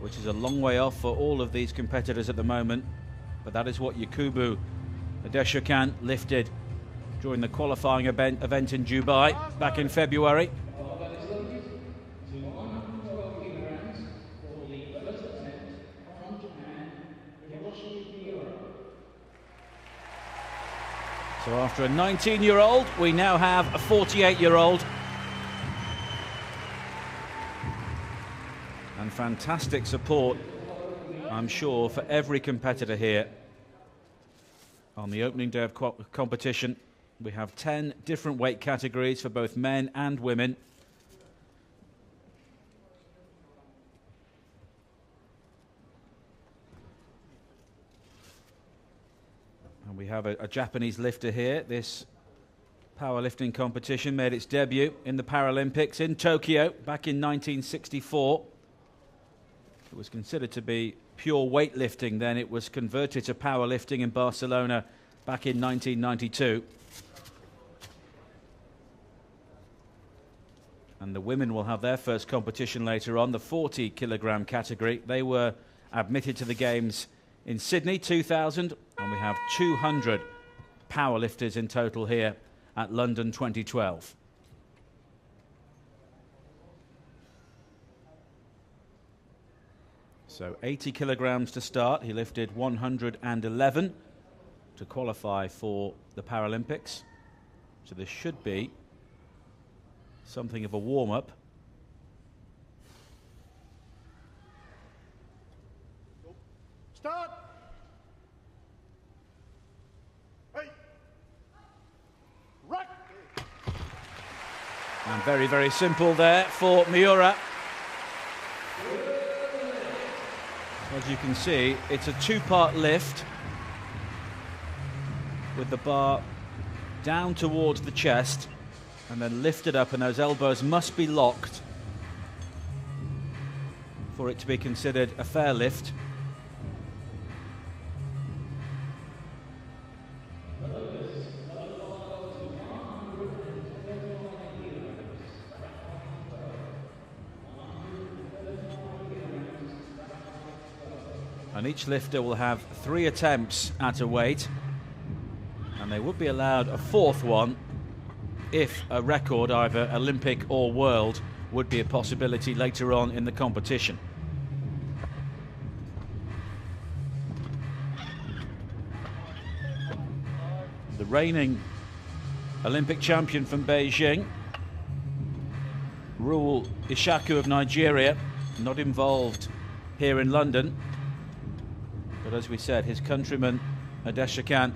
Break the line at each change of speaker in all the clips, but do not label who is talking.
which is a long way off for all of these competitors at the moment. But that is what Yakubu Adeshokan lifted during the qualifying event in Dubai back in February. So after a 19-year-old, we now have a 48-year-old. And fantastic support, I'm sure, for every competitor here. On the opening day of competition, we have 10 different weight categories for both men and women. And we have a Japanese lifter here. This powerlifting competition made its debut in the Paralympics in Tokyo back in 1964. It was considered to be pure weightlifting then. It was converted to powerlifting in Barcelona back in 1992. And the women will have their first competition later on, the 40-kilogram category. They were admitted to the Games in Sydney 2000, and we have 200 powerlifters in total here at London 2012. So 80 kilograms to start. He lifted 111 to qualify for the Paralympics. So this should be something of a warm-up.
Start! Hey! Right!
And very, very simple there for Miura. As you can see, it's a two-part lift with the bar down towards the chest and then lifted up, and those elbows must be locked for it to be considered a fair lift. And each lifter will have 3 attempts at a weight, and they would be allowed a 4th one if a record, either Olympic or world, would be a possibility later on in the competition. The reigning Olympic champion from Beijing, Rule Ishaku of Nigeria, not involved here in London. But as we said, his countryman Adeshokan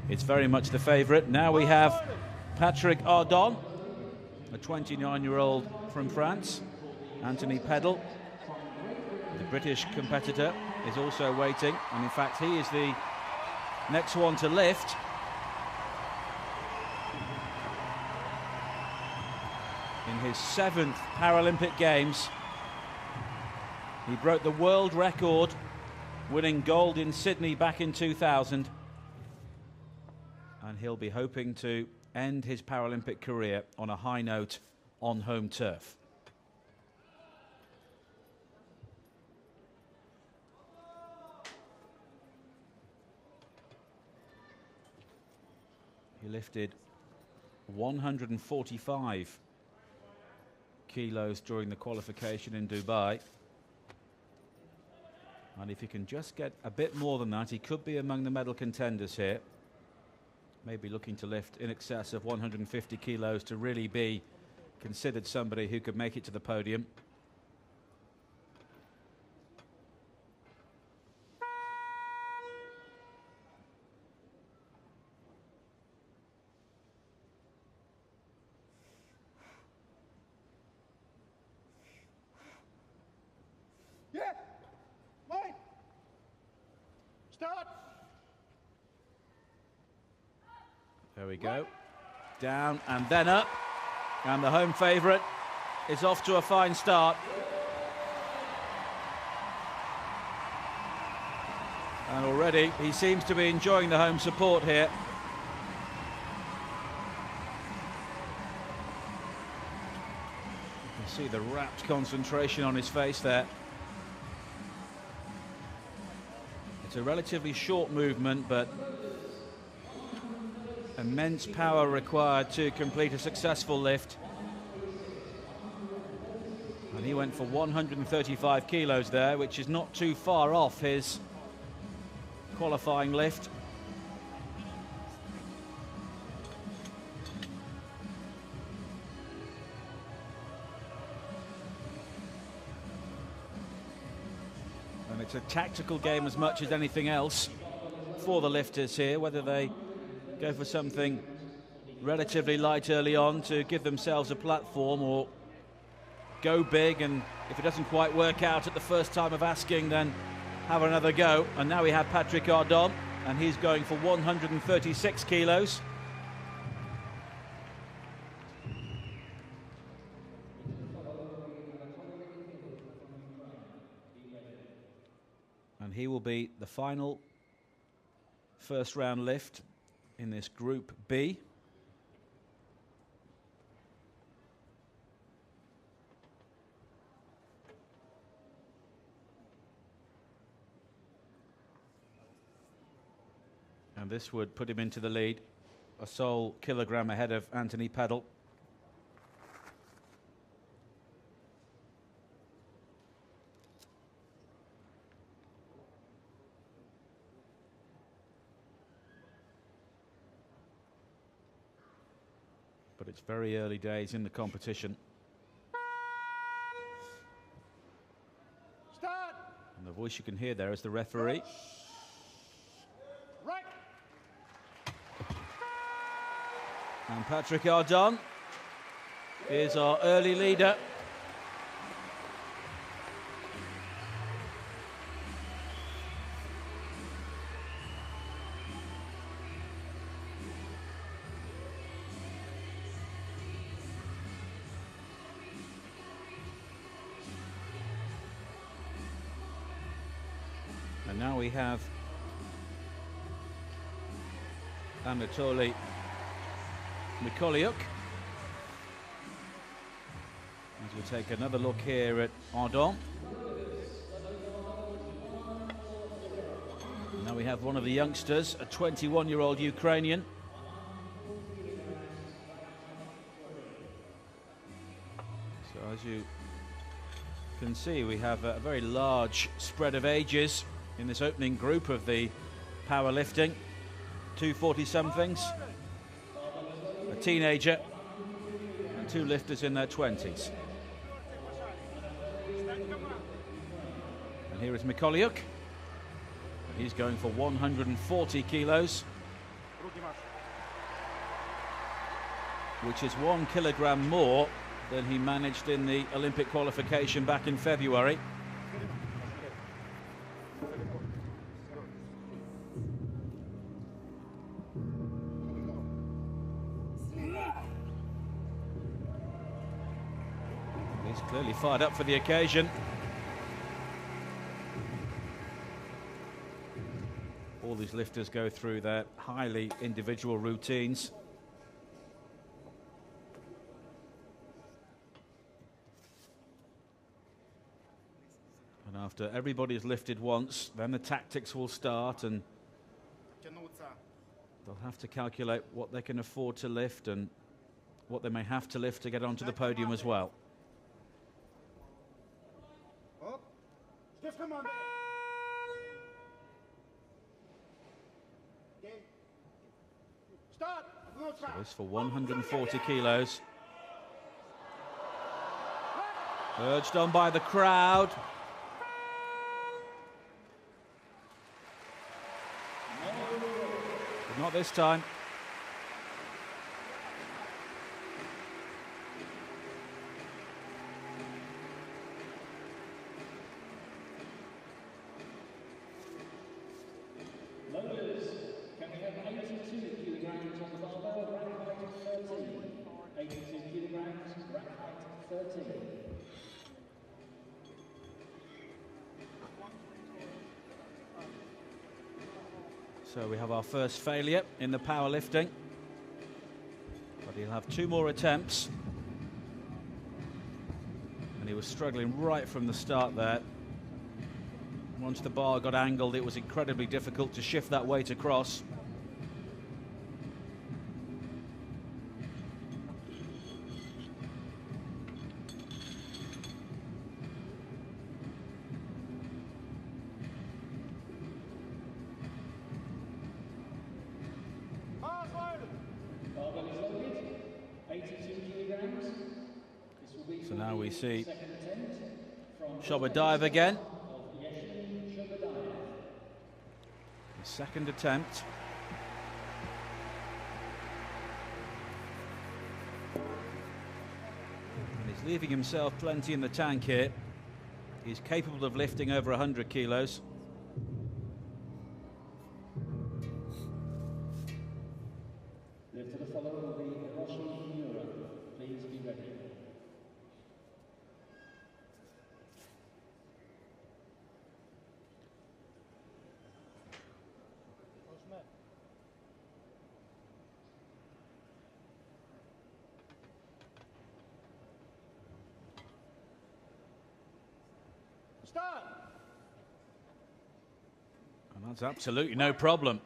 is very much the favourite. Now we have Patrick Ardon, a 29-year-old from France. Anthony PEDDLE, the British competitor, is also waiting. And in fact, he is the next one to lift. In his 7th Paralympic Games, he broke the world record, winning gold in Sydney back in 2000. And he'll be hoping to end his Paralympic career on a high note on home turf. He lifted 145 kilos during the qualification in Dubai. And if he can just get a bit more than that, he could be among the medal contenders here. Maybe looking to lift in excess of 150 kilos to really be considered somebody who could make it to the podium.
Yeah! Wait! Start!
There we go. Down and then up. And the home favourite is off to a fine start. And already he seems to be enjoying the home support here. You can see the rapt concentration on his face there. It's a relatively short movement, but immense power required to complete a successful lift. And he went for 135 kilos there, which is not too far off his qualifying lift. And it's a tactical game as much as anything else for the lifters here, whether they go for something relatively light early on to give themselves a platform, or go big, and if it doesn't quite work out at the first time of asking, then have another go. And now we have Patrick Ardon, and he's going for 136 kilos. And he will be the final first round lift in this Group B. And this would put him into the lead, a sole kilogram ahead of Anthony PEDDLE. But it's very early days in the competition.
Start.
And the voice you can hear there is the referee.
Right.
And Patrick Ardon is our early leader. And now we have Anatoly Mikolayuk. As we take another look here at Ardon. Now we have one of the youngsters, a 21-year-old Ukrainian. So as you can see, we have a very large spread of ages in this opening group of the powerlifting. 240-somethings, a teenager, and two lifters in their 20s. And here is Mikolayuk. He's going for 140 kilos, which is 1 kilogram more than he managed in the Olympic qualification back in February. He's clearly fired up for the occasion. All these lifters go through their highly individual routines. And after everybody's lifted once, then the tactics will start, and they'll have to calculate what they can afford to lift and what they may have to lift to get onto the podium as well.
Come on. Start.
So this for 140 kilos. Urged on by the crowd. But not this time.
Can we have 82 kilograms on the barbell, rack height 13. 82 kilograms, rack height 13.
So we have our first failure in the powerlifting. But he'll have 2 more attempts. And he was struggling right from the start there. Once the bar got angled, it was incredibly difficult to shift that weight across.
Bars loaded.
Barbell is loaded, 82 kilograms. This will be
So now we see
second attempt from
Shoba dive again.
of Yeshin Shobadiah.
The second attempt. And he's leaving himself plenty in the tank here. He's capable of lifting over 100 kilos.
Lift to the follower will be Hiroshi Miura. Please be ready.
Start.
And that's absolutely no problem.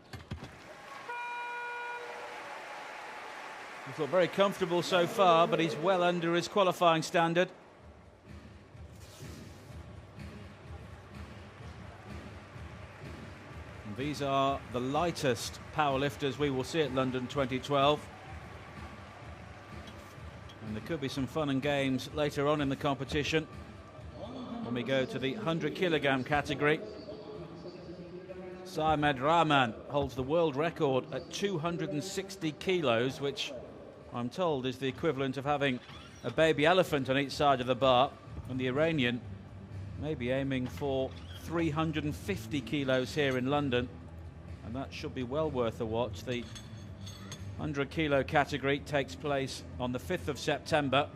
He's looked very comfortable so far, but he's well under his qualifying standard. And these are the lightest powerlifters we will see at London 2012. And there could be some fun and games later on in the competition when we go to the 100 kilogram category. Saeed Rahman holds the world record at 260 kilos, which I'm told is the equivalent of having a baby elephant on each side of the bar. And the Iranian may be aiming for 350 kilos here in London, and that should be well worth a watch. The 100 kilo category takes place on the 5th of September,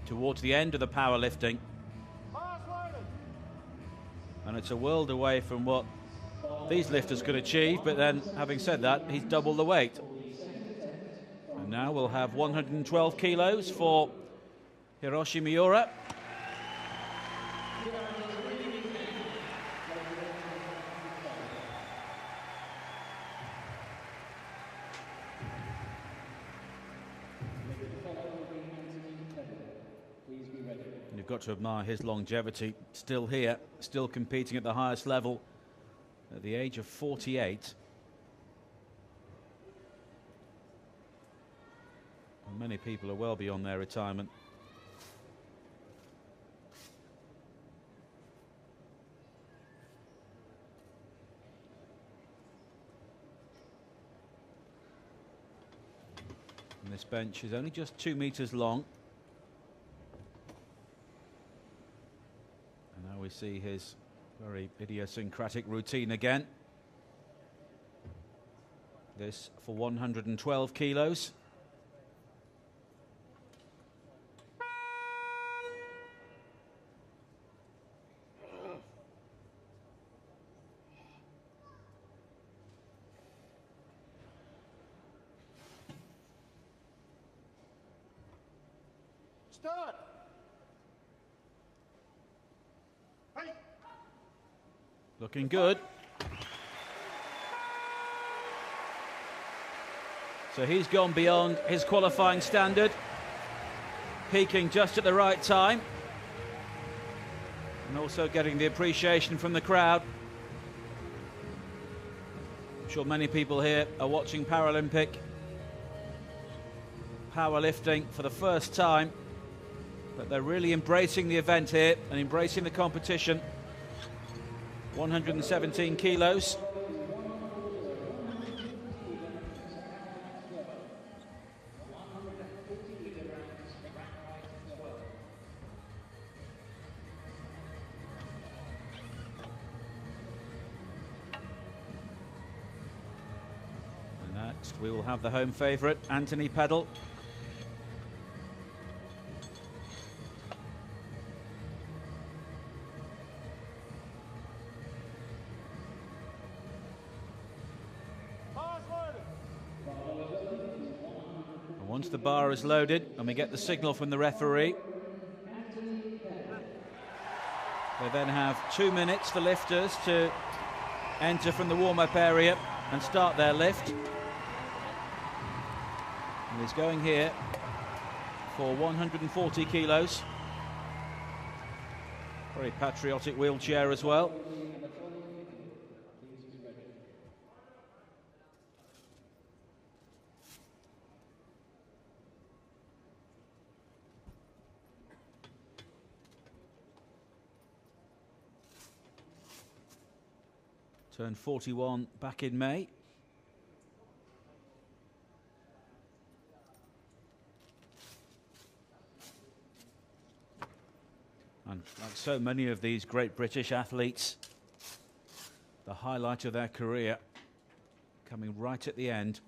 towards the end of the powerlifting.
Bars loaded.
And it's a world away from what these lifters could achieve, but then, having said that, he's double the weight. And now we'll have 112 kilos for Hiroshi Miura. And you've got to admire his longevity. Still here, still competing at the highest level at the age of 48. And many people are well beyond their retirement. And this bench is only just 2 meters long. And now we see his very idiosyncratic routine again. This for 112 kilos.
Start. Hey.
Looking good. So he's gone beyond his qualifying standard, peaking just at the right time, and also getting the appreciation from the crowd. I'm sure many people here are watching Paralympic powerlifting for the first time, but they're really embracing the event here and embracing the competition. 117 kilos. And next we will have the home favourite, Anthony PEDDLE. Once the bar is loaded and we get the signal from the referee, They then have 2 minutes for lifters to enter from the warm-up area and start their lift. And he's going here for 140 kilos. Very patriotic wheelchair as well. Turned 41 back in May. And like so many of these great British athletes, the highlight of their career coming right at the end.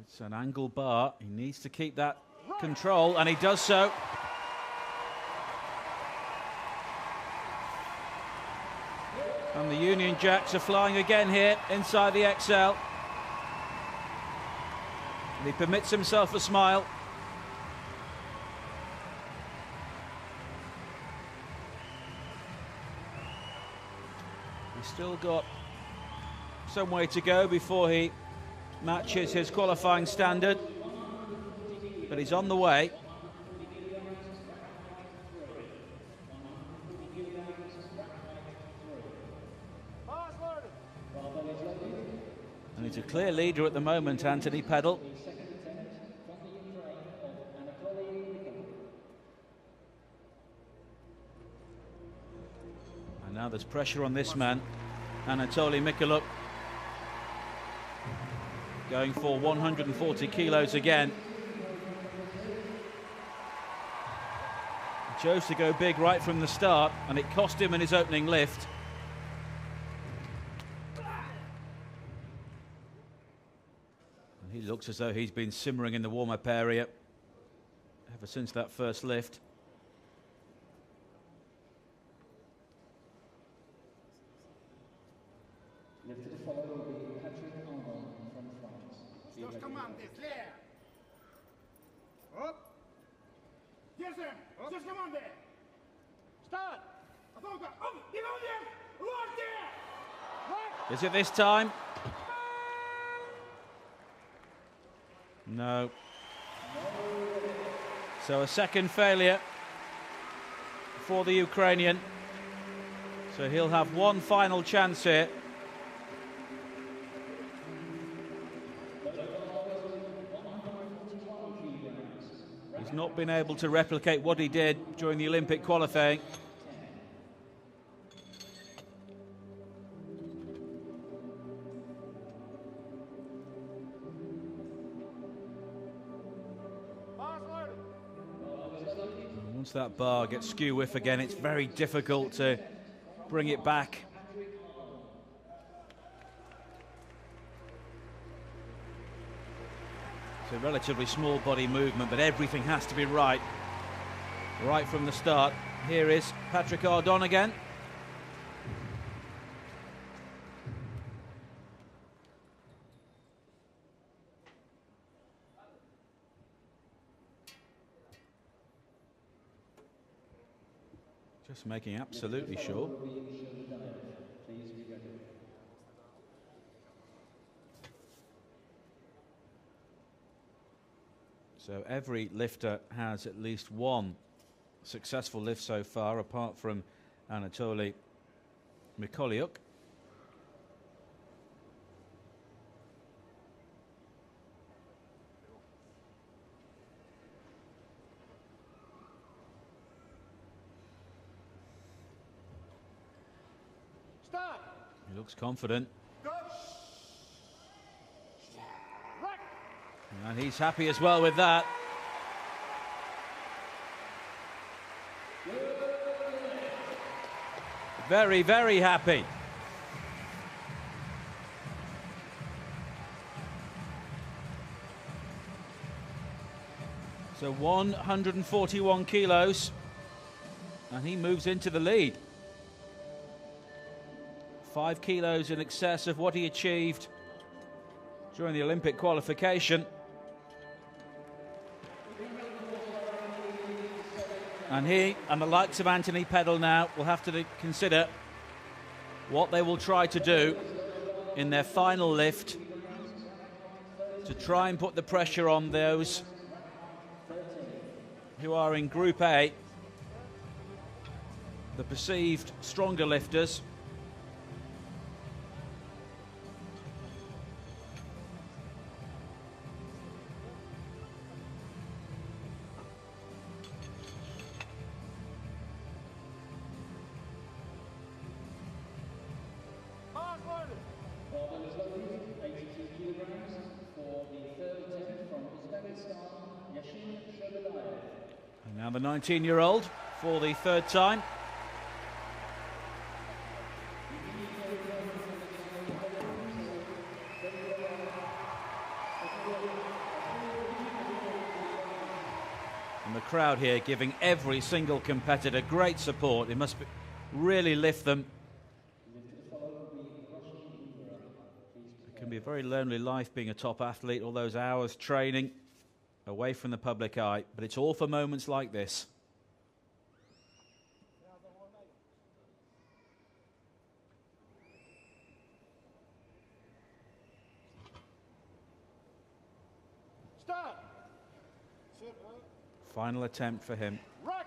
It's an angle bar. He needs to keep that control, and he does so. And the Union Jacks are flying again here inside the XL. And he permits himself a smile. He's still got some way to go before he matches his qualifying standard, but he's on the way. And he's a clear leader at the moment, Anthony PEDDLE. And now there's pressure on this man, Anatoly Mikuluk, going for 140 kilos again. He chose to go big right from the start, and it cost him in his opening lift. And he looks as though he's been simmering in the warm-up area ever since that first lift. Is it this time? No. So a second failure for the Ukrainian. So he'll have one final chance here. He's not been able to replicate what he did during the Olympic qualifying. Once that bar gets skew whiff again, it's very difficult to bring it back. It's a relatively small body movement, but everything has to be right from the start. Here is Patrick Ardon again. Just making absolutely sure. So every lifter has at least one successful lift so far, apart from Anatoly Mikuluk. He looks confident. And he's happy as well with that. Very, very happy. So 141 kilos, and he moves into the lead. 5 kilos in excess of what he achieved during the Olympic qualification. And he and the likes of Anthony PEDDLE now will have to consider what they will try to do in their final lift to try and put the pressure on those who are in Group A, the perceived stronger lifters.
Pass loaded.
Barbell is loaded, 82 kilograms for the third attempt from Uzbekistan,
And now the 19-year-old for the third time. And the crowd here giving every single competitor great support. It must really lift them. It can be a very lonely life being a top athlete, all those hours training away from the public eye, but it's all for moments like this.
Start. Sit right.
Final attempt for him.
Right.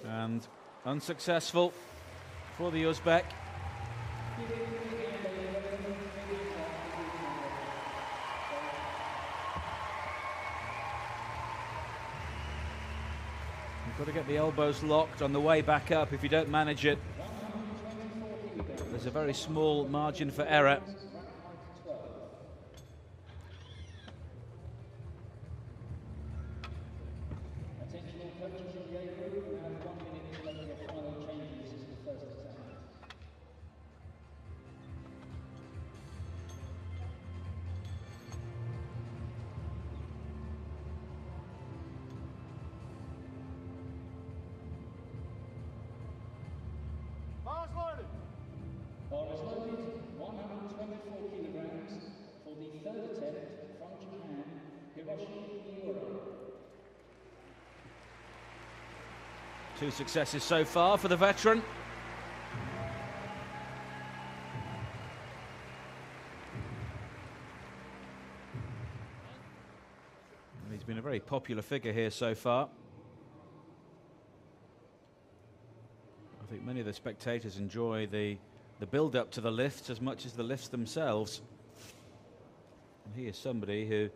And unsuccessful for the Uzbek. You've got to get the elbows locked on the way back up. If you don't manage it, there's a very small margin for error.
Pass loaded.
Bar is loaded, 124 kilograms for the third attempt from Japan, Hiroshi Miura.
2 successes so far for the veteran. And he's been a very popular figure here so far. I think many of the spectators enjoy the build-up to the lifts as much as the lifts themselves. And he is somebody who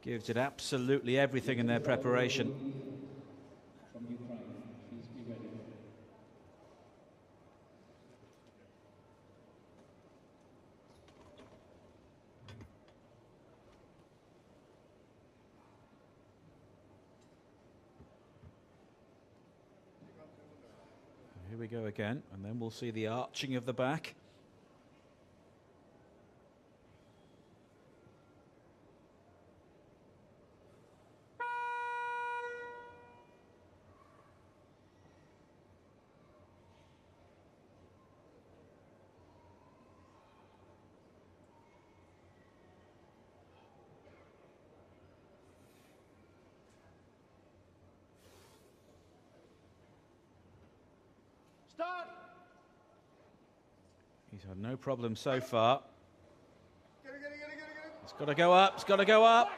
gives it absolutely everything in their preparation.
From Ukraine, please be ready.
Here we go again, and then we'll see the arching of the back.
Start.
He's had no problem so far.
Get it.
It's got to go up, it's got to go up.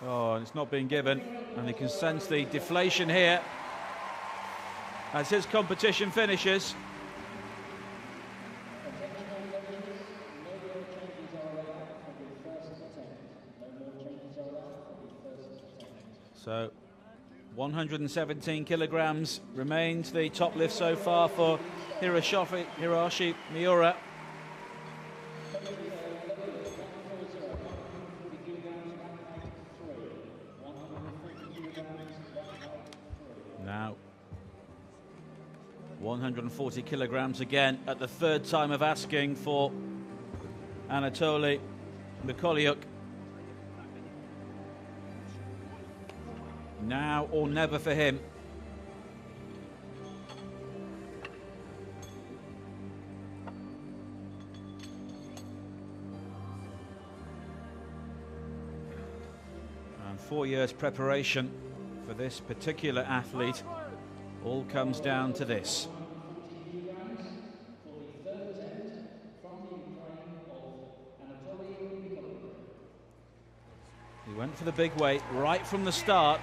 Oh, and it's not being given, and you can sense the deflation here as his competition finishes. So 117 kilograms remains the top lift so far for Hiroshi Miura. Now, 140 kilograms again at the third time of asking for Anatoly Mikolyuk. Now or never for him. And 4 years preparation for this particular athlete all comes down to this. He went for the big weight right from the start.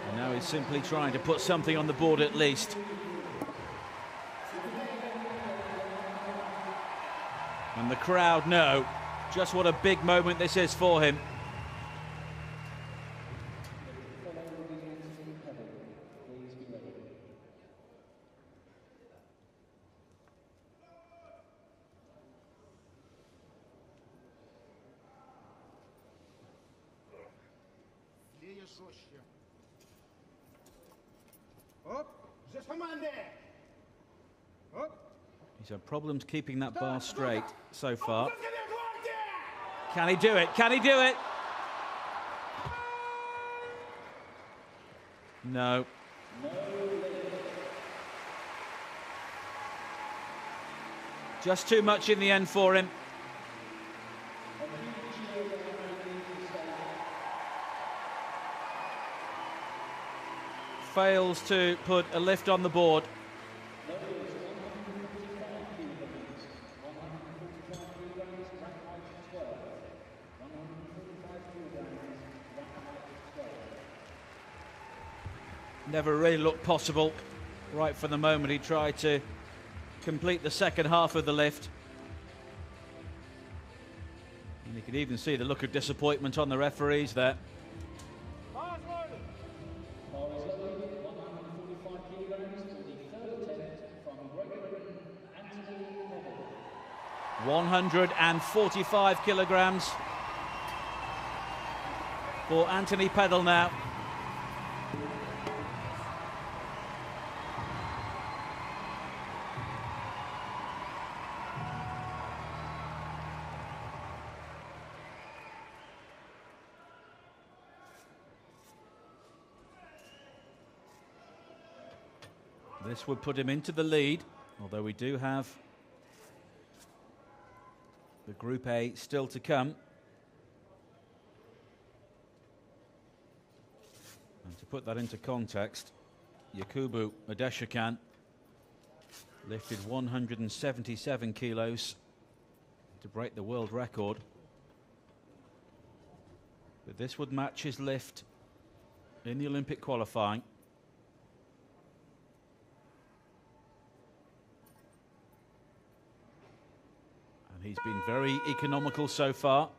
And now he's simply trying to put something on the board at least. And the crowd know just what a big moment this is for him. He's had problems keeping that bar straight so far. Can he do it? Can he do it? No. Just too much in the end for him. Fails to put a lift on the board. Never really looked possible right from the moment he tried to complete the second half of the lift. And you could even see the look of disappointment on the referees there. 145 kilograms for Anthony PEDDLE now. This would put him into the lead, although we do have the Group A still to come. And to put that into context, Yakubu Adeshakan lifted 177 kilos to break the world record. But this would match his lift in the Olympic qualifying. He's been very economical so far.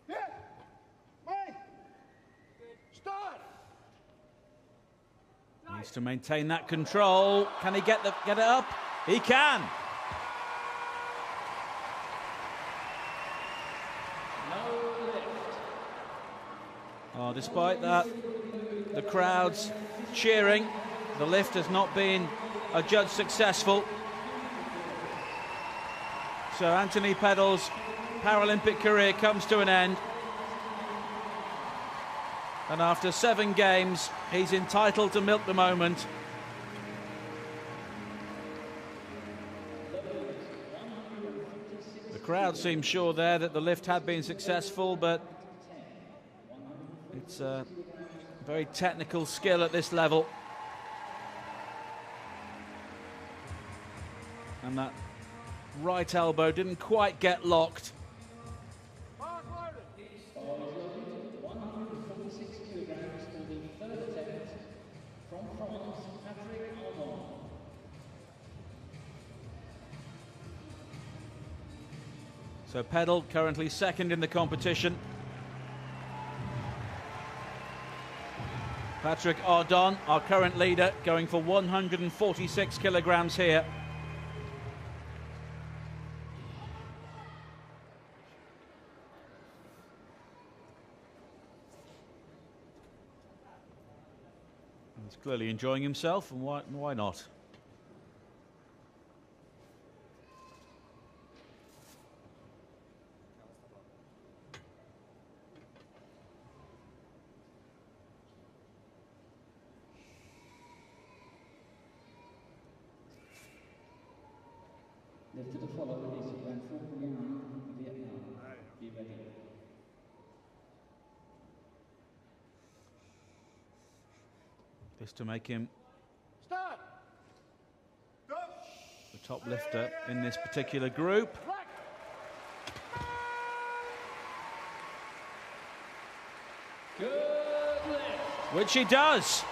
Yeah. Wait. Start.
Needs to maintain that control. Can he get it up? He can. Oh, despite that, the crowd's cheering. The lift has not been adjudged successful. So Anthony PEDDLE's Paralympic career comes to an end. And after 7 games, he's entitled to milk the moment. The crowd seems sure there that the lift had been successful, but it's a very technical skill at this level. And that right elbow didn't quite get locked. So PEDDLE currently second in the competition. Patrick Ardon, our current leader, going for 146 kilograms here. He's clearly enjoying himself, and why not?
Lifted to follow is GRAN from Vietnam. Be ready.
This to make him
Start.
the top lifter in this particular group.
Good lift.
Which he does.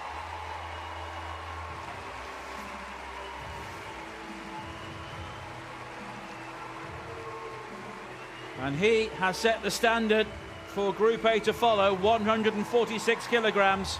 And he has set the standard for Group A to follow, 146 kilograms.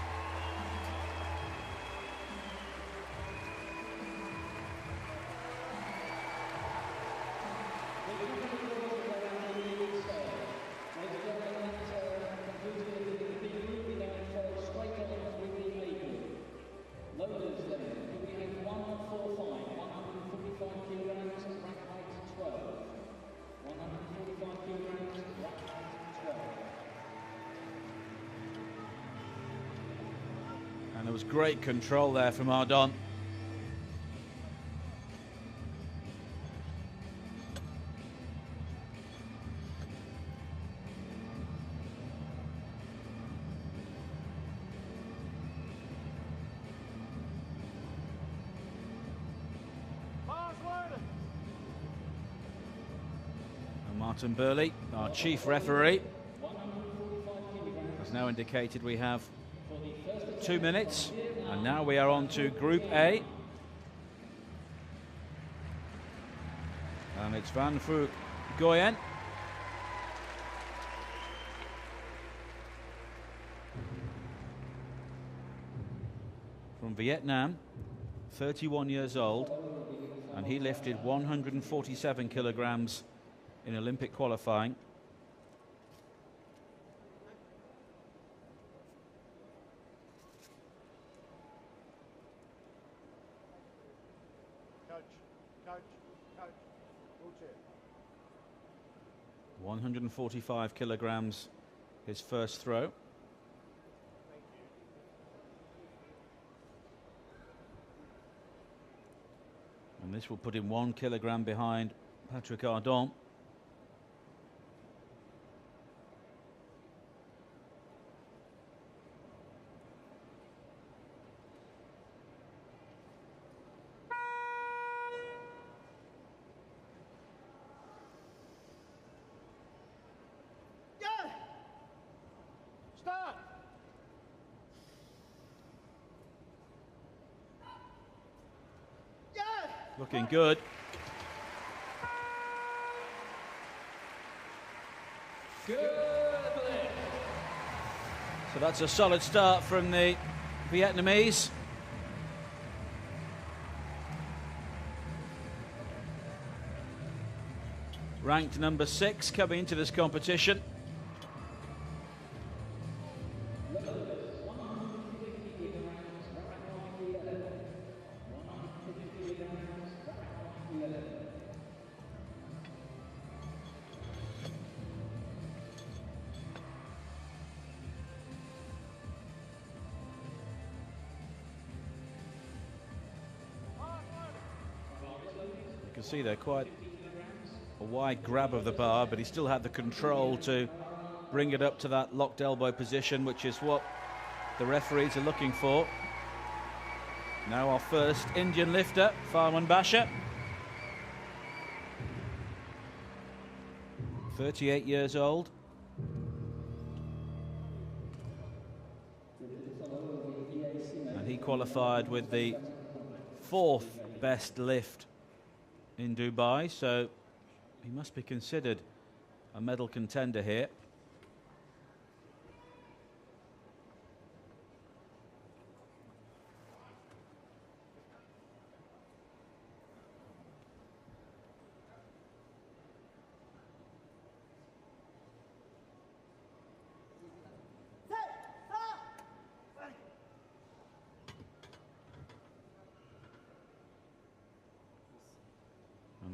And there was great control there from Ardon. And Martin Burley, our chief referee, has now indicated we have 2 minutes, and now we are on to Group A. And it's Van Phu Nguyen. From Vietnam, 31 years old, and he lifted 147 kilograms in Olympic qualifying.
Coach, wheelchair.
145 kilograms, his first throw. And this will put him 1 kilogram behind Patrick Ardon.
Start.
Looking good.
Good lift.
So that's a solid start from the Vietnamese. Ranked number 6 coming into this competition. You can see they're quite a wide grab of the bar, but he still had the control to bring it up to that locked elbow position, which is what the referees are looking for. Now our first Indian lifter, Farman Basha. 38 years old. And he qualified with the 4th best lift in Dubai, so he must be considered a medal contender here.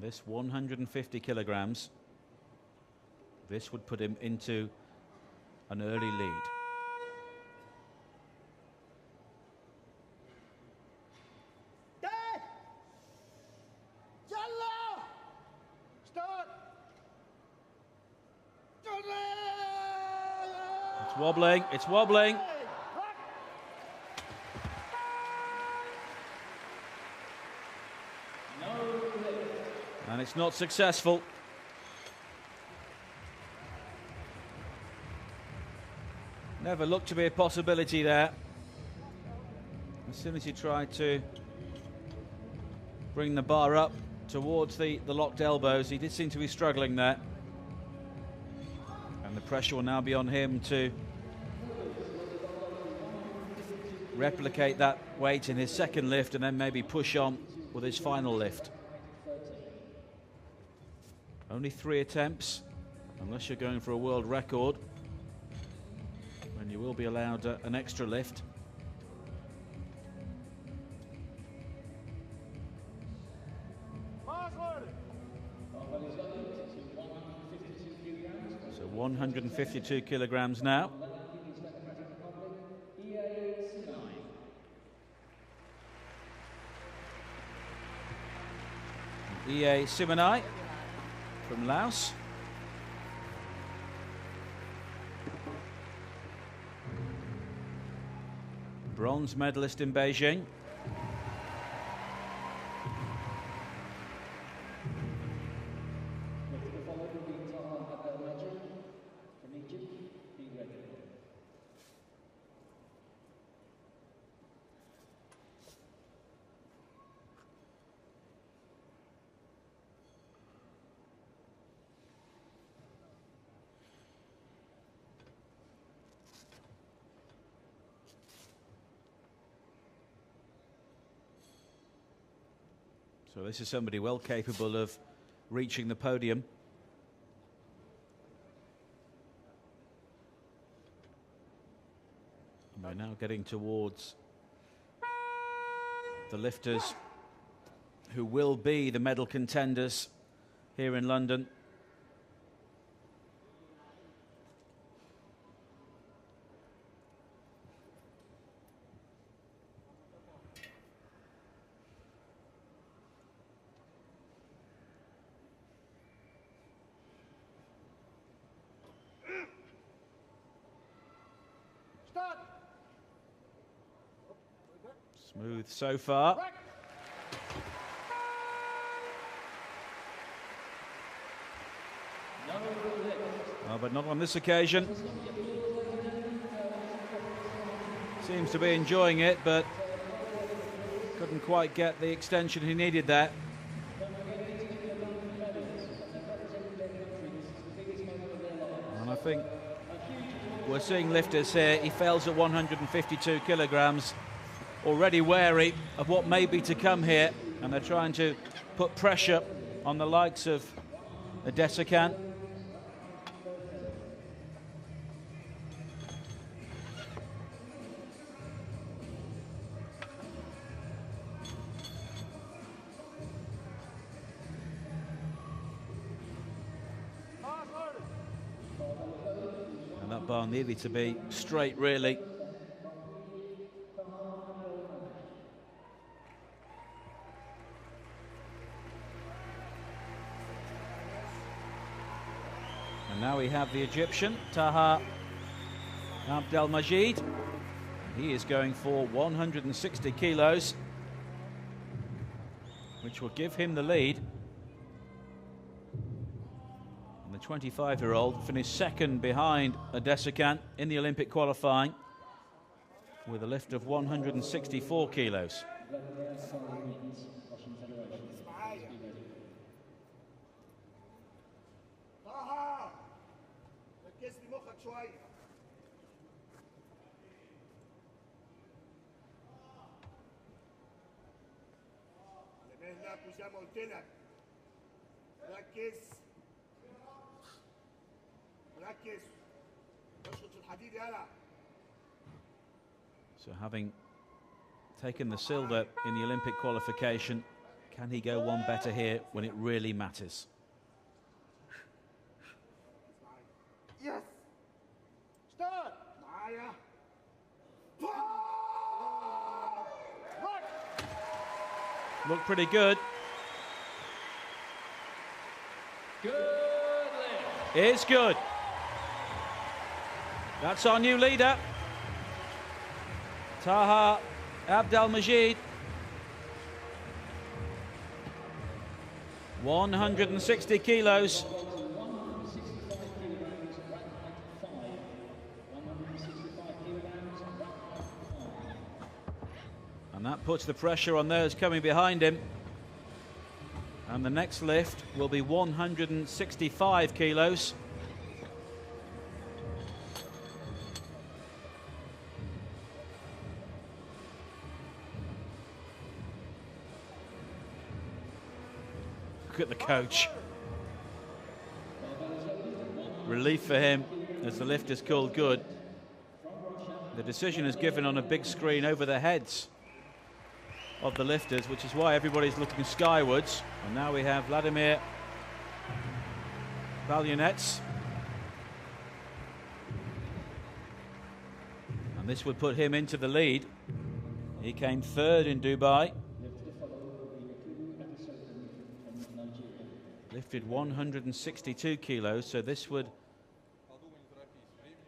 this 150 kilograms. This would put him into an early lead. It's wobbling, it's wobbling. And it's not successful. Never looked to be a possibility there. As soon as he tried to bring the bar up towards the locked elbows, he did seem to be struggling there. And the pressure will now be on him to replicate that weight in his second lift and then maybe push on with his final lift. Only 3 attempts, unless you're going for a world record, when you will be allowed an extra lift. So 152 kilograms now. E.A. Simonai from Laos. Bronze medalist in Beijing. So this is somebody well capable of reaching the podium. And we're now getting towards the lifters who will be the medal contenders here in London. Smooth so far. Oh, but not on this occasion. Seems to be enjoying it, but couldn't quite get the extension he needed there. And I think we're seeing lifters here. He fails at 152 kilograms. Already wary of what may be to come here, and they're trying to put pressure on the likes of Adesican. And that bar needed to be straight, really. Now we have the Egyptian, Taha Abdelmajid. He is going for 160 kilos, which will give him the lead. And the 25-year-old finished second behind Adesican in the Olympic qualifying with a lift of 164 kilos. So having taken the silver in the Olympic qualification, Can he go one better here when it really matters?
Yes. Start. Maya. Right.
Look pretty good.
Good lift.
It's good. That's our new leader, Taha Abdelmajid. 160 kilos. And that puts the pressure on those coming behind him. And the next lift will be 165 kilos. Look at the coach. Relief for him as the lift is called good. The decision is given on a big screen over the heads of the lifters, which is why everybody's looking skywards. And now we have Vladimir BALYNETC. And this would put him into the lead. He came third in Dubai. Lifted 162 kilos, so this would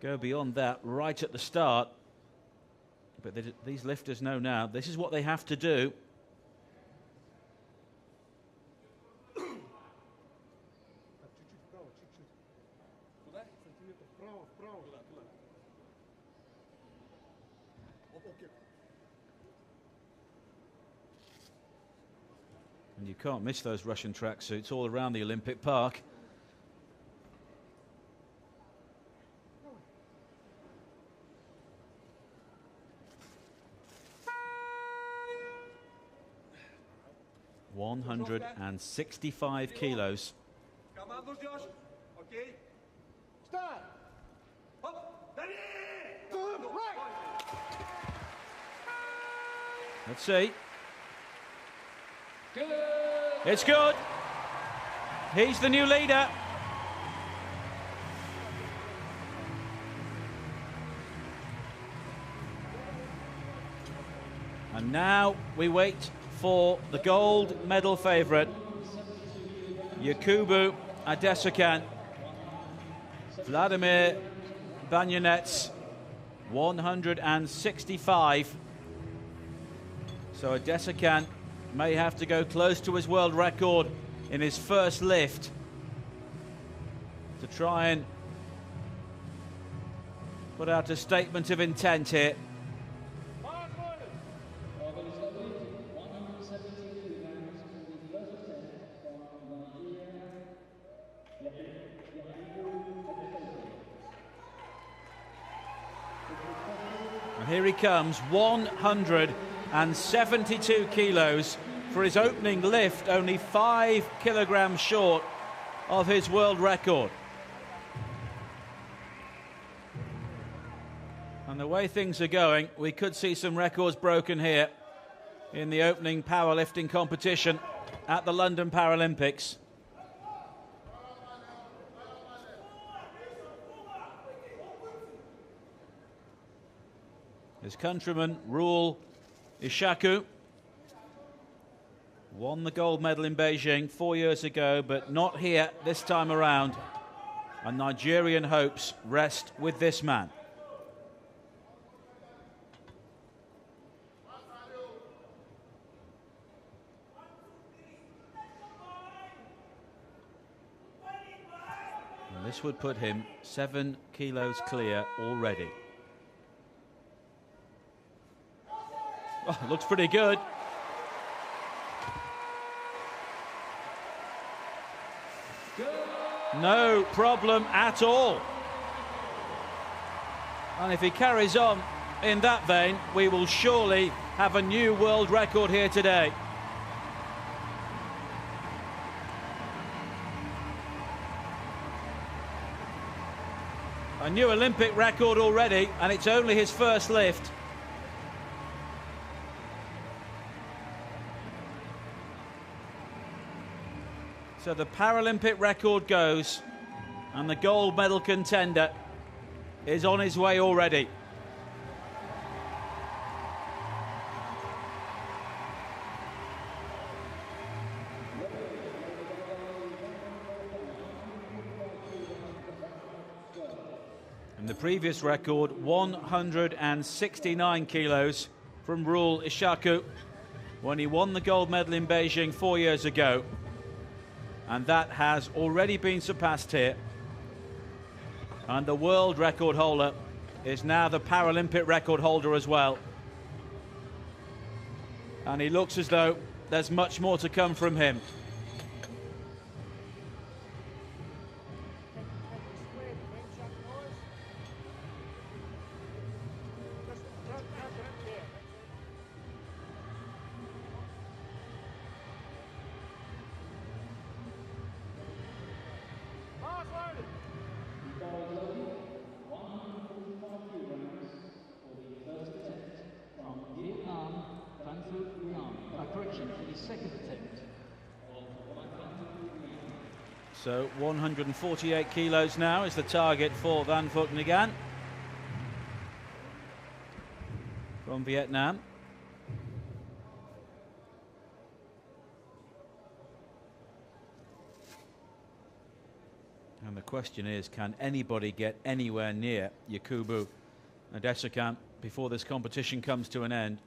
go beyond that right at the start. But these lifters know now this is what they have to do. And you can't miss those Russian tracksuits all around the Olympic Park. ...165 kilos.
Start. Right.
Let's see.
Good.
It's good. He's the new leader. And now we wait for the gold medal favourite, Yakubu Adesokan. Vladimir BALYNETC, 165. So Adesokan may have to go close to his world record in his first lift to try and put out a statement of intent here. And here he comes, 172 kilos for his opening lift, only 5 kilograms short of his world record. And the way things are going, we could see some records broken here in the opening powerlifting competition at the London Paralympics. His countryman, Rule Ishaku, won the gold medal in Beijing 4 years ago, but not here this time around. And Nigerian hopes rest with this man. And this would put him 7 kilos clear already. Oh, looks pretty good. No problem at all. And if he carries on in that vein, we will surely have a new world record here today. A new Olympic record already, and it's only his first lift. So the Paralympic record goes, and the gold medal contender is on his way already. And the previous record, 169 kilos from Rule Ishaku when he won the gold medal in Beijing 4 years ago. And that has already been surpassed here. And the world record holder is now the Paralympic record holder as well. And he looks as though there's much more to come from him. So 148 kilos now is the target for Van Phuc Nguyen from Vietnam. And the question is, can anybody get anywhere near Yakubu Adesanya before this competition comes to an end?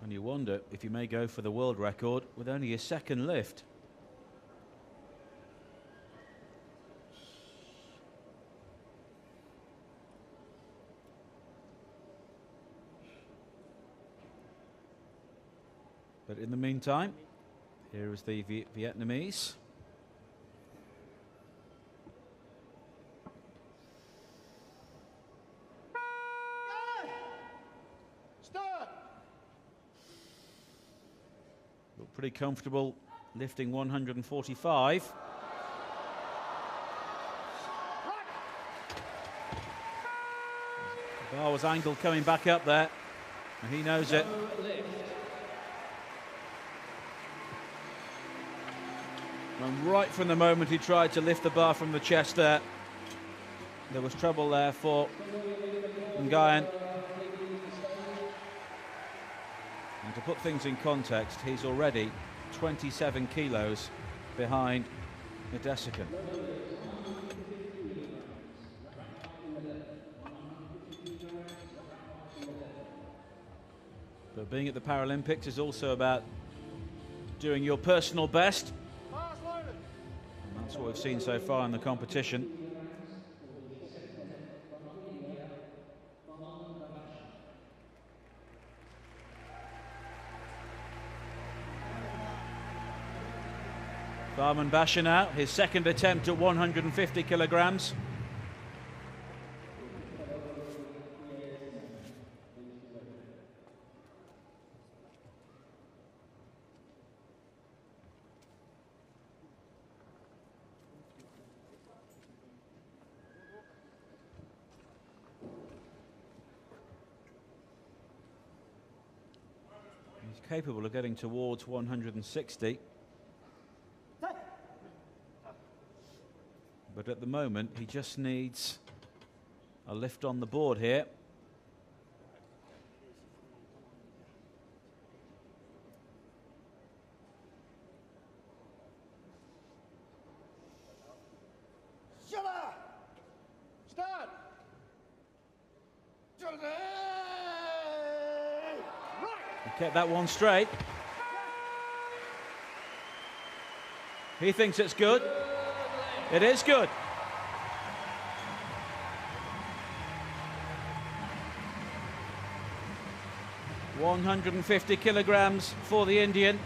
And you wonder if he may go for the world record with only a second lift. But in the meantime, here is the Vietnamese. Look pretty comfortable lifting 145. The bar was angled coming back up there, and he knows it. And right from the moment he tried to lift the bar from the chest there was trouble there for Nguyen. And to put things in context, he's already 27 kilos behind Adesanya. But being at the Paralympics is also about doing your personal best. And that's what we've seen so far in the competition. Farman Basha now, his second attempt at 150 kilograms. He's capable of getting towards 160. But at the moment, he just needs a lift on the board here.
Start.
He kept that one straight. He thinks it's good. It is good. $150 kilograms for the Indian.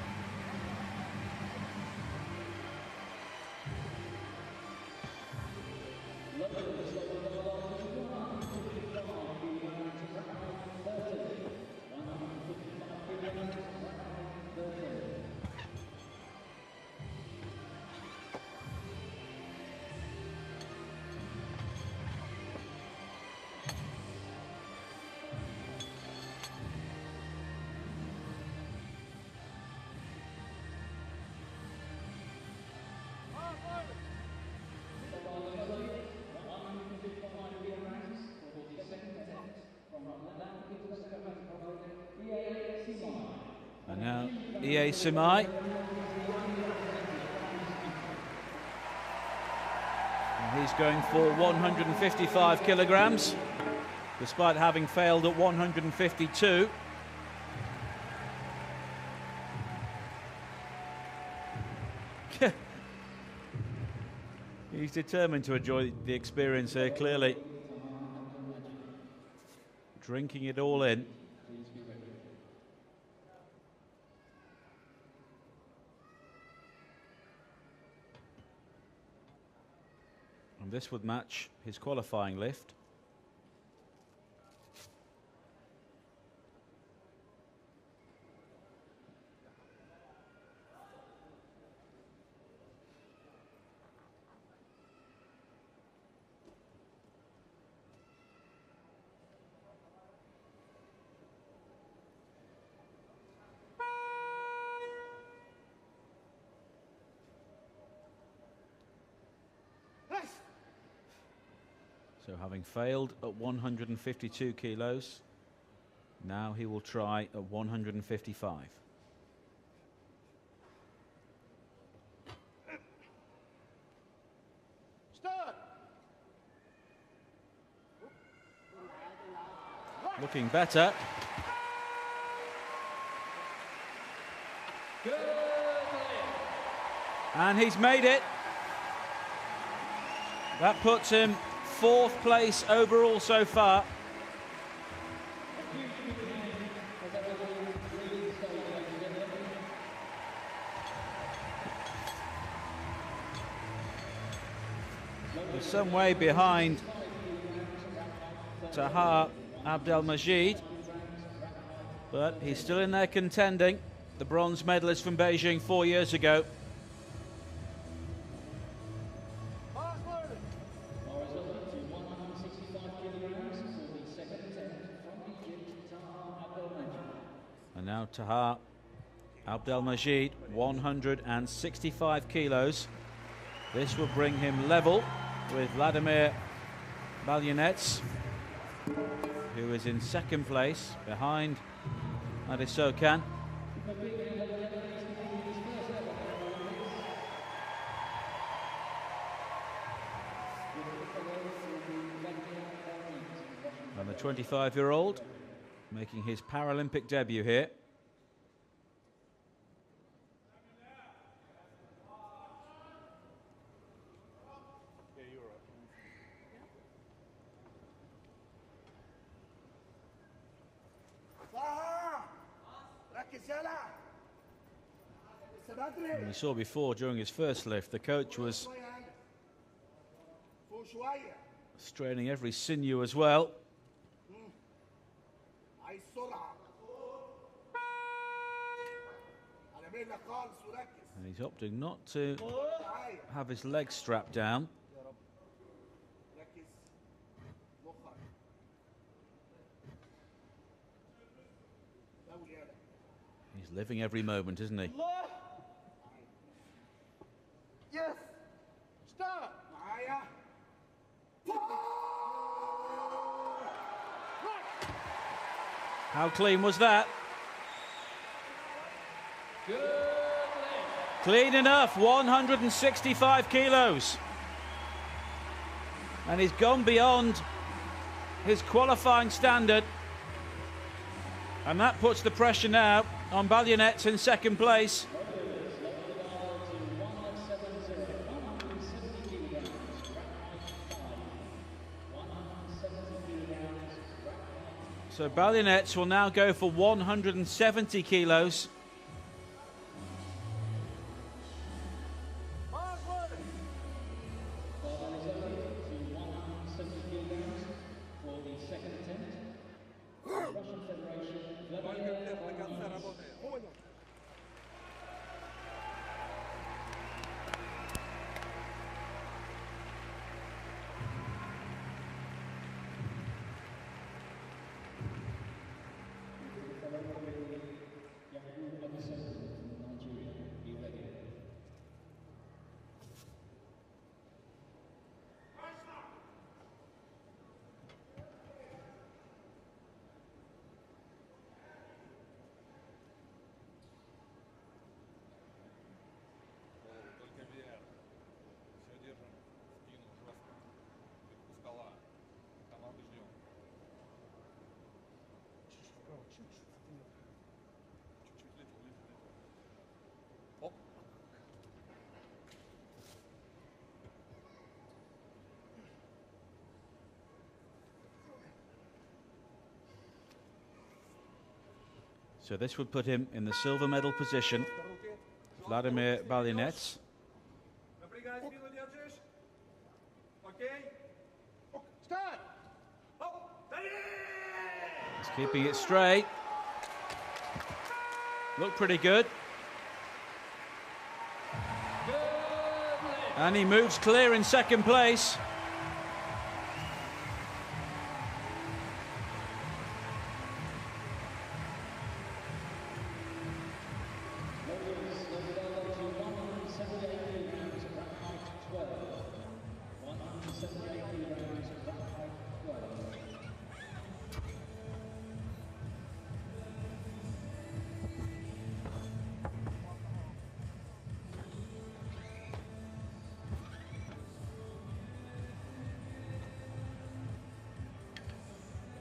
Sergei Simai. And he's going for 155 kilograms, despite having failed at 152. He's determined to enjoy the experience here, clearly. Drinking it all in. And this would match his qualifying lift. So having failed at 152 kilos, now he will try at 155.
Start.
Looking better. And he's made it. That puts him 4th place overall so far. He's some way behind Taha Abdelmajid, but he's still in there contending. The bronze medalist from Beijing 4 years ago. And now Taha Abdelmajid, 165 kilos. This will bring him level with Vladimir BALYNETC, who is in 2nd place behind Adisokan. And the 25-year-old making his Paralympic debut here. And we saw before during his first lift, the coach was straining every sinew as well. And he's opting not to have his legs strapped down. He's living every moment, isn't he?
Yes. Start.
How clean was that? Clean enough, 165 kilos. And he's gone beyond his qualifying standard. And that puts the pressure now on BALYNETC in 2nd place. So BALYNETC will now go for 170 kilos. So this would put him in the silver medal position. Vladimir BALYNETC.
Start.
He's keeping it straight. Looked pretty good. And he moves clear in second place.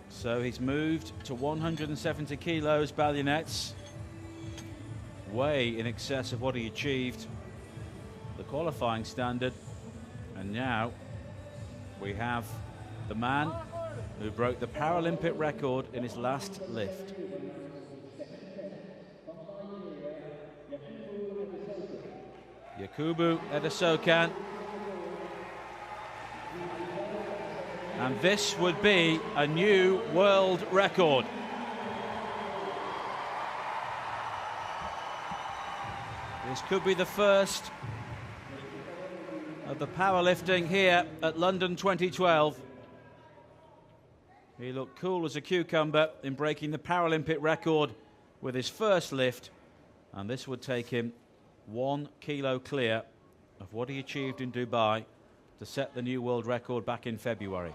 So he's moved to 170 kilos, BALYNETC, way in excess of what he achieved, the qualifying standard. And now we have the man who broke the Paralympic record in his last lift. Yakubu Edesokan. And this would be a new world record. This could be the first of the powerlifting here at London 2012. He looked cool as a cucumber in breaking the Paralympic record with his first lift, and this would take him 1 kilo clear of what he achieved in Dubai to set the new world record back in February.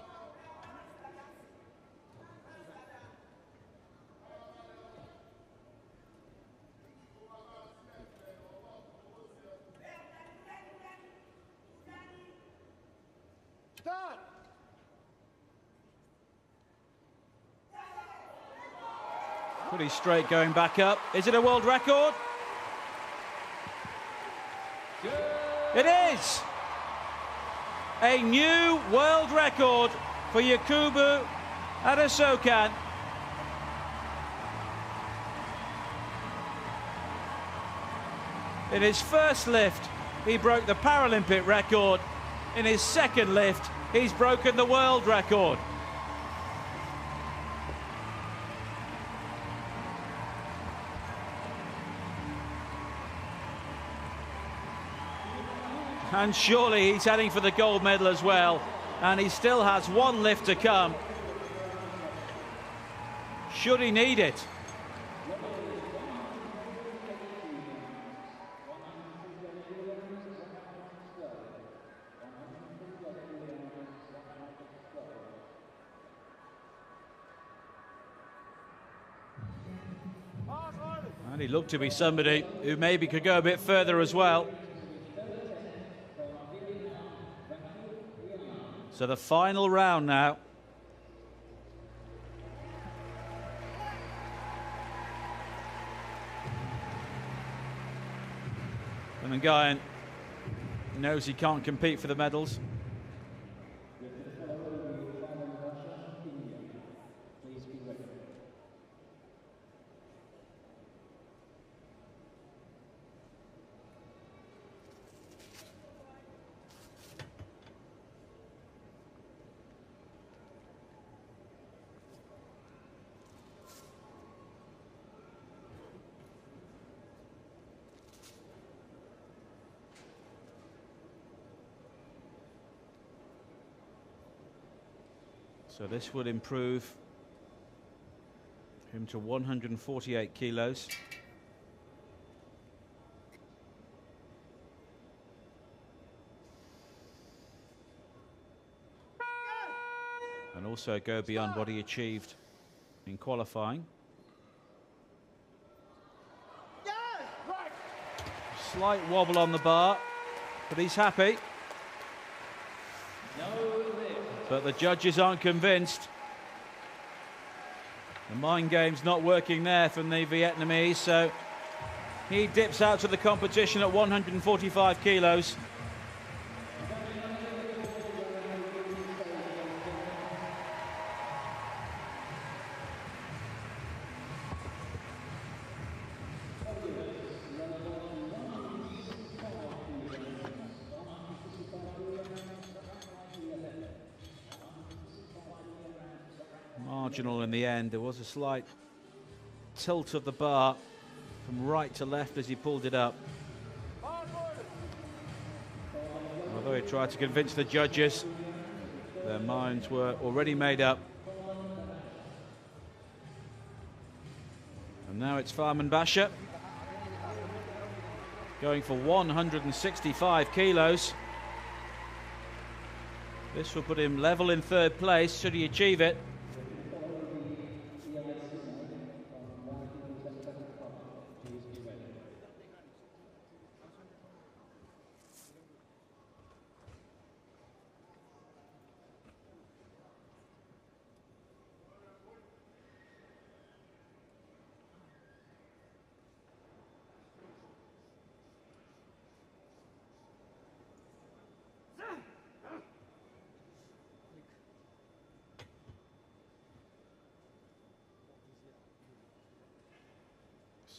Start.
Pretty straight going back up. Is it a world record? It is! A new world record for Yakubu Edesokan. In his first lift, he broke the Paralympic record. In his second lift, he's broken the world record. And surely he's heading for the gold medal as well. And he still has 1 lift to come, should he need it. And he looked to be somebody who maybe could go a bit further as well. So the final round now. And the guy knows he can't compete for the medals. So this would improve him to 148 kilos. And also go beyond what he achieved in qualifying. Slight wobble on the bar, but he's happy. But the judges aren't convinced. The mind game's not working there from the Vietnamese, so he dips out to the competition at 145 kilos. marginal in the end. There was a slight tilt of the bar from right to left as he pulled it up. Although he tried to convince the judges, their minds were already made up. And now it's Farman Basha going for 165 kilos. This will put him level in third place, should he achieve it.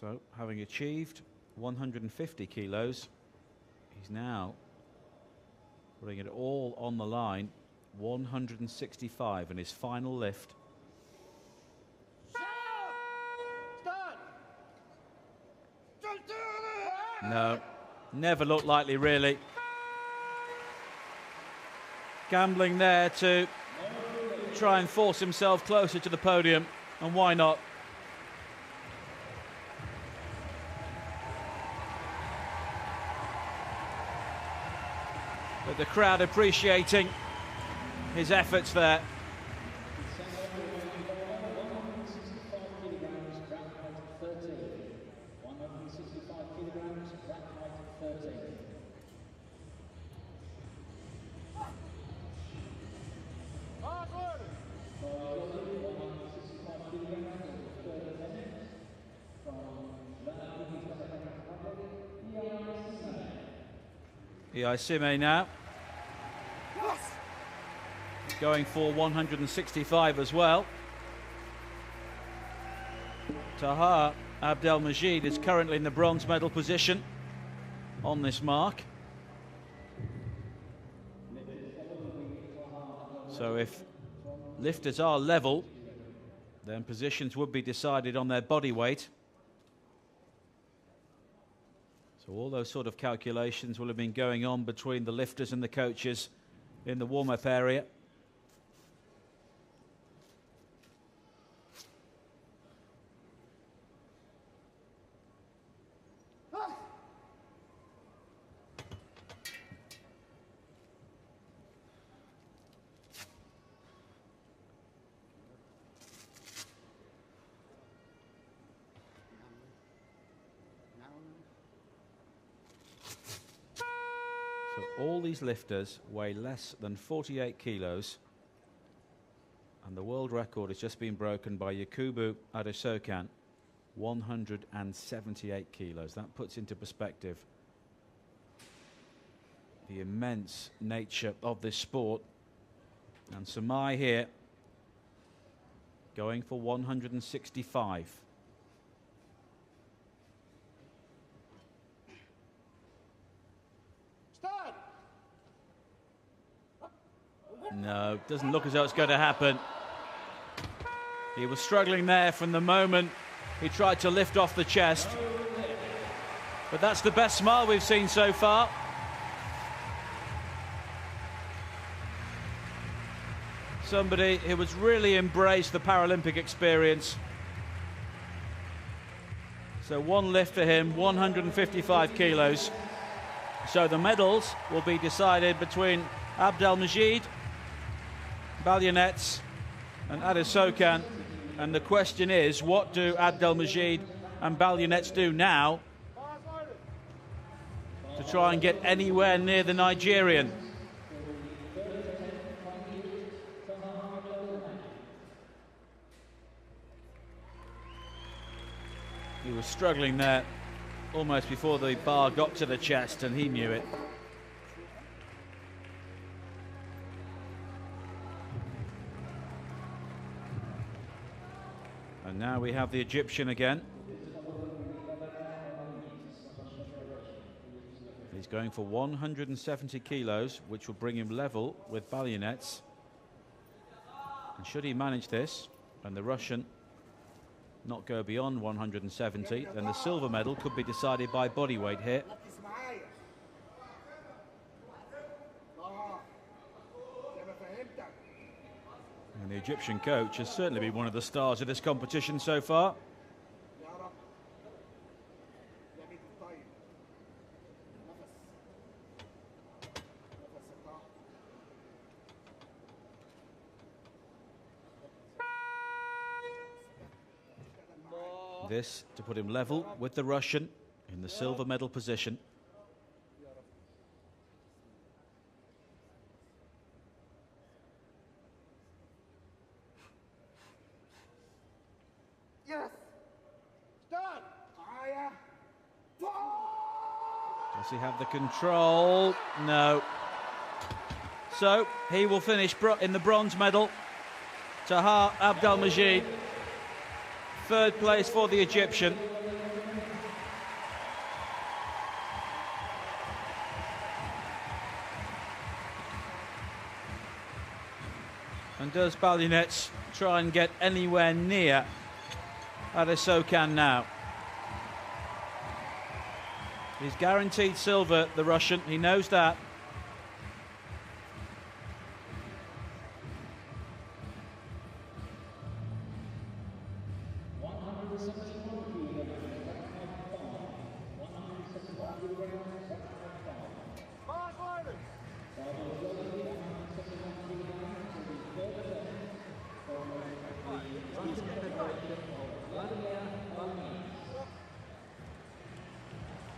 So, having achieved 150 kilos, he's now putting it all on the line. 165 in his final lift. No, never looked likely, really. Gambling there to try and force himself closer to the podium, and why not? But the crowd appreciating his efforts there. Sime now going for 165 as well. Taha Abdelmajid is currently in the bronze medal position on this mark. So if lifters are level, then positions would be decided on their body weight. So all those sort of calculations will have been going on between the lifters and the coaches in the warm-up area. All these lifters weigh less than 48 kilos, and the world record has just been broken by Yakubu Adesokan, 178 kilos. That puts into perspective the immense nature of this sport. And Samai here going for 165. No, doesn't look as though it's going to happen. He was struggling there from the moment he tried to lift off the chest. But that's the best smile we've seen so far. Somebody who has really embraced the Paralympic experience. So one lift for him, 155 kilos. So the medals will be decided between Abdelmajid, BALYNETC and Adesokan, and the question is, what do Abdelmajid and BALYNETC do now to try and get anywhere near the Nigerian? He was struggling there almost before the bar got to the chest, and he knew it. And now we have the Egyptian again. He's going for 170 kilos, which will bring him level with BALYNETC. And should he manage this, and the Russian not go beyond 170, then the silver medal could be decided by body weight here. And the Egyptian coach has certainly been one of the stars of this competition so far. This to put him level with the Russian in the silver medal position.
Yes. Start.
Does he have the control? No. So he will finish in the bronze medal. Taha Abdelmajid. Third place for the Egyptian. And does BALYNETC try and get anywhere near Adesokan now? He's guaranteed silver, the Russian. He knows that.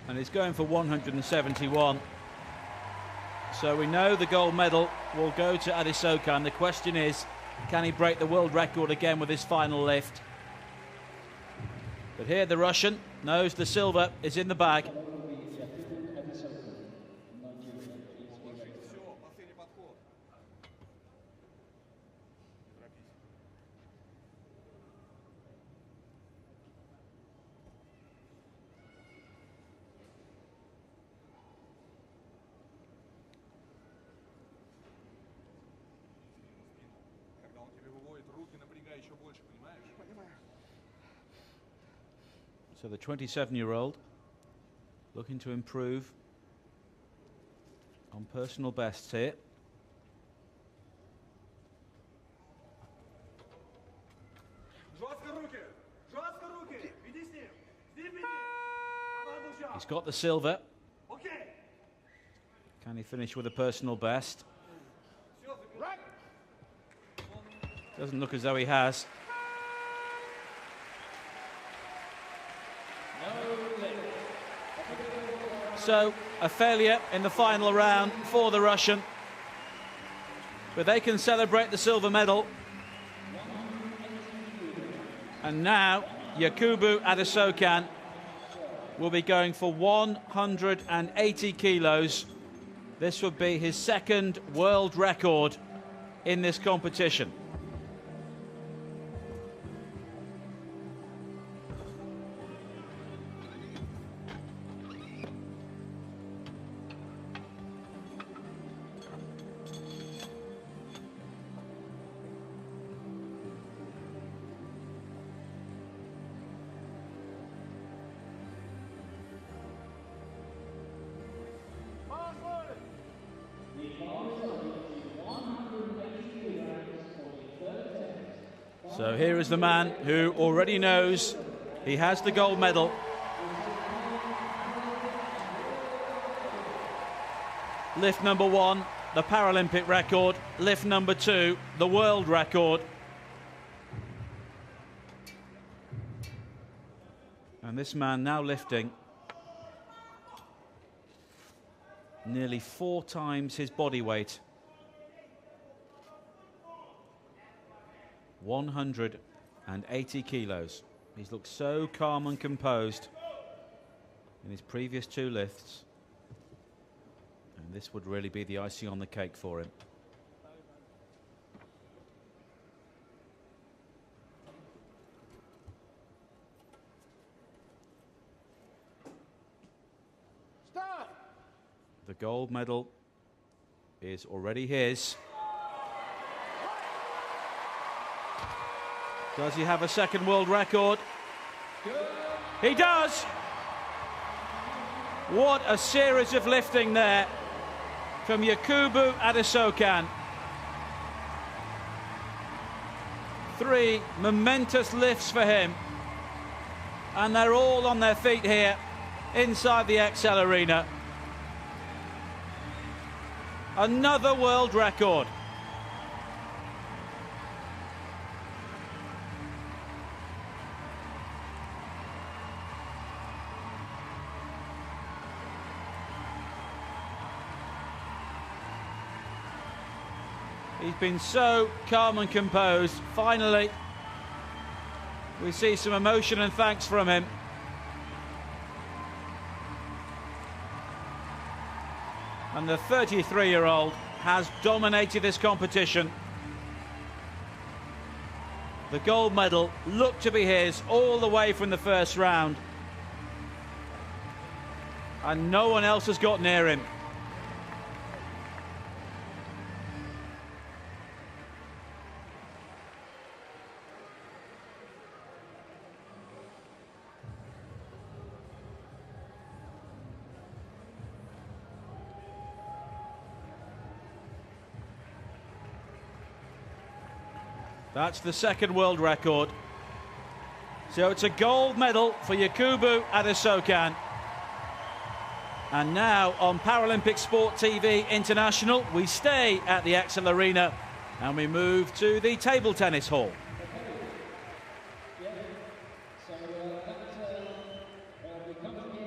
And he's going for 171. So we know the gold medal will go to Adesokan. The question is, can he break the world record again with his final lift? But here the Russian knows the silver is in the bag. So the 27-year-old looking to improve on personal bests here. He's got the silver. Can he finish with a personal best? Doesn't look as though he has. So a failure in the final round for the Russian. But they can celebrate the silver medal. And now Yakubu Adesokan will be going for 180 kilos. This would be his second world record in this competition. So here is the man who already knows he has the gold medal. Lift number 1, the Paralympic record. Lift number 2, the world record. And this man now lifting nearly 4 times his body weight. 180 kilos. He's looked so calm and composed in his previous 2 lifts. And this would really be the icing on the cake for him.
Start.
The gold medal is already his. Does he have a second world record? He does! What a series of lifting there from Yakubu Adesokan. 3 momentous lifts for him. And they're all on their feet here inside the XL Arena. Another world record. He's been so calm and composed. Finally, we see some emotion and thanks from him. And the 33-year-old has dominated this competition. The gold medal looked to be his all the way from the first round. And no one else has got near him. That's the second world record. So it's a gold medal for Yakubu Adesokan. And now on Paralympic Sport TV International, we stay at the XL Arena and we move to the table tennis hall.
So, we come from here.